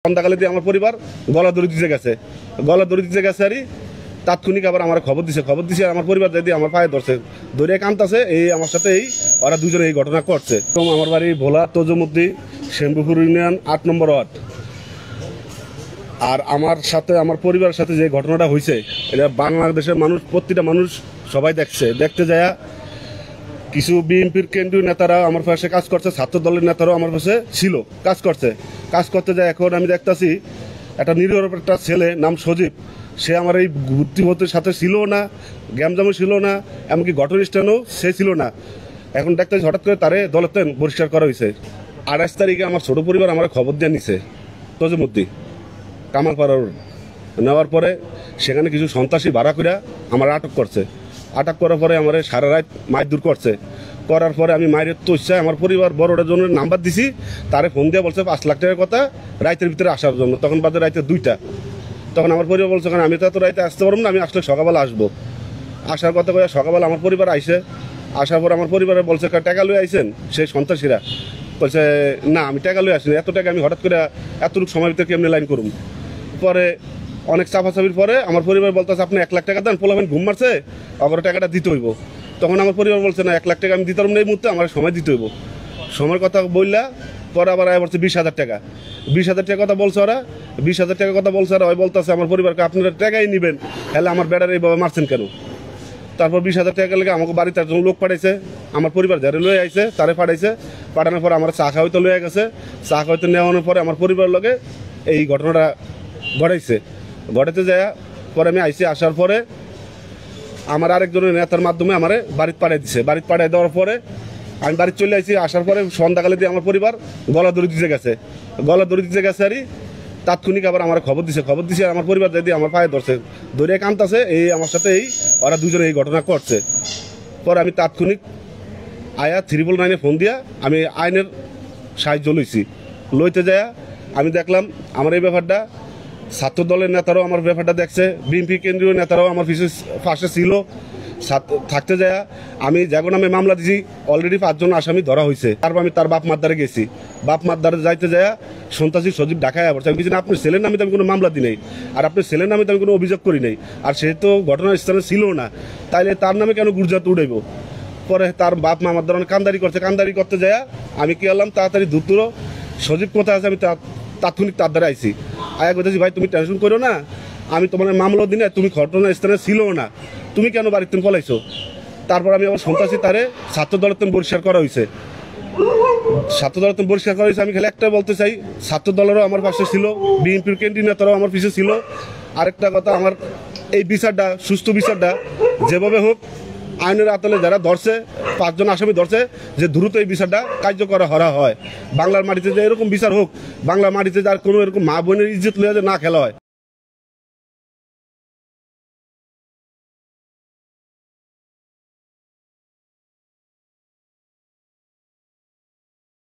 সন্ধ্যাকালে দিয়ে আমার পরিবার গলা দড়ি দিতে গেছে আর তাৎক্ষণিক আবার আমার খবর দিছে আমার পরিবার যদি আমার পায়ে ধরছে ধরে কান্তাছে এই আমার সাথে এই ওরা দুজনে এই ঘটনা করছে। তো আমার বাড়ি ভোলা তজুমুদ্দি শ্যামপুকুর ইউনিয়ন ৮ নম্বর ওয়ার্ড। আর আমার সাথে আমার পরিবারের সাথে যে ঘটনাটা হয়েছে এটা বাংলাদেশের মানুষ প্রতিটা মানুষ সবাই দেখতে যায়। কিছু বিএনপির কেন্দ্রীয় নেতারা আমার পাশে কাজ করছে, ছাত্র দলের নেতারাও আমার পাশে ছিল কাজ করতে যায়। এখন আমি দেখতেছি একটা নিরীহ একটা ছেলে নাম সজীব, সে আমার এই বুদ্ধিমতের সাথে ছিল না, গ্যামজামও ছিল না, এমনকি ঘটনাস্থানও সে ছিল না। এখন দেখতেছি হঠাৎ করে তারে দলের বহিষ্কার করা হয়েছে। 28 তারিখে আমার ছোট পরিবার আমার খবর দিয়ে নিছে তজুমুদ্দি কামালপাড়ার নেওয়ার পরে সেখানে কিছু সন্ত্রাসী ভাড়া করে আমার আটক করার পরে আমার সারা রাত মারধর করার পরে আমি মায়ের তো ইচ্ছায় আমার পরিবার বড়টার জন্য নাম্বার দিছি, তারে ফোন দিয়ে বলছে 5 লাখ টাকার কথা রাতের ভিতরে আসার জন্য। তখন বাজে রাতে 2টা। তখন আমার পরিবার বলছে আমি তো এত রাতে আসতে পারবো না, আমি আসলে সকালবেলা আসবো। আসার কথা কয়ে সকালবেলা আমার পরিবার আসার পর আমার পরিবারে বলছে টাকা লয়ে আইছেন সেই সন্ত্রাসীরা। বলছে না আমি টাকা লয়ে আসিনি, এত টাকা আমি হঠাৎ করে এতটুকু সময় ভিতরে কেমনি লাইন করুন। পরে অনেক চাপাচাপির পরে আমার পরিবার বলতেছে আপনি 1 লাখ টাকা দেন, পোলাবেন ঘুম মারছে অগর টাকাটা দিতে হইব। তখন আমার পরিবার বলছে না 1 লাখ টাকা আমি দিতে পারবো না এই মুহূর্তে, আমার সময় দিতে হইব। সময়ের কথা বললা পরে আবার বলছে 20,000 টাকা। 20,000 টাকা কথা বলছে ওরা, 20,000 টাকা কথা বলছে ওরা। ওই বলতেছে আমার পরিবারকে আপনারা টাকাই নেবেন, তাহলে আমার বেড়ার এইভাবে মারছেন কেন? তারপর 20,000 টাকা লেগে আমাকে বাড়িতে একজন লোক পাঠাইছে, আমার পরিবার যারা লয়ে আইছে তারে পাঠানোর পরে আমার চা খাওয়াইতে লয়ে গেছে। চা খাওয়াইতে নেওয়ানোর পরে আমার পরিবারের লগে এই ঘটনাটা ঘটাইতে যায়। পরে আমি আসার পরে আমার আরেকজনের নেতার মাধ্যমে আমার বাড়িতে পাঠিয়ে দেওয়ার পরে আমি বাড়িতে চলে আসার পরে সন্ধ্যাকালে দিয়ে আমার পরিবার গলা দড়ি দিতে গেছে আর তাৎক্ষণিক আবার আমার খবর দিছে আমার পরিবার যদি আমার পায়ে ধরছে ধরে কান্তাছে এই আমার সাথে এই ওরা দুজনে এই ঘটনা করছে। পরে আমি তাৎক্ষণিক 399 ফোন দিয়া আমি আইনের সাহায্য লইতে যায়। আমি দেখলাম আমার এই ব্যাপারটা ছাত্র দলের নেতারাও আমার ব্যাপারটা দেখছে, বিএনপি কেন্দ্রীয় নেতারাও আমার পাশে ছিল থাকতে যায়। আমি যেমন আমি মামলা দিছি অলরেডি 5 জন আসামি ধরা হয়েছে। তারপর আমি তার বাপ মাদ্দারে গেছি, বাপ মাদ্দারে যাইতে যায় সন্ত্রাসী সজীব ঢাকায় পড়ছে। আমি কিছু না আপনার ছেলের নামে তো আমি কোনো মামলা দিই নাই, আর আপনার ছেলের নামে তো আমি কোনো অভিযোগ করি নাই, আর সে তো ঘটনাস্থানে ছিল না, তাইলে তার নামে কেন গুজরাট উড়াইব? পরে তার বাপ মা আমার ধরনের কান্দারি করতে যায়। আমি কি করলাম তাড়াতাড়ি দ্রুত সজীব কোথায় আছে আমি তাৎক্ষণিক তার দ্বারা আইছি। বলতেছি ভাই তুমি টেনশন করো না, আমি তোমার মামলা দিনে তুমি ঘটনাস্থানে ছিল না, তুমি কেন বাড়িতে পলাইছো? তারপর আমি আবার সন্ত্রাসী তারে ছাত্র দলের বহিষ্কার করা হয়েছে। আমি খালি একটা বলতে চাই, ছাত্র দলেরও আমার পাশে ছিল, বিএনপির কেন্দ্রীয় নেতারাও আমার পিছিয়ে ছিল। আরেকটা কথা, আমার এই বিচারটা সুস্থ বিচারটা যেভাবে হোক আইনের আতলে যারা ধরছে 5 জন আসামি ধরছে যে দ্রুত এই বিচারটা কার্যকর করা হয়। বাংলার মাটিতে যে এরকম বিচার হোক, বাংলার মাটিতে যার কোনো এরকম মা বোনের ইজ্জত লইয়া যে না খেলা হয়,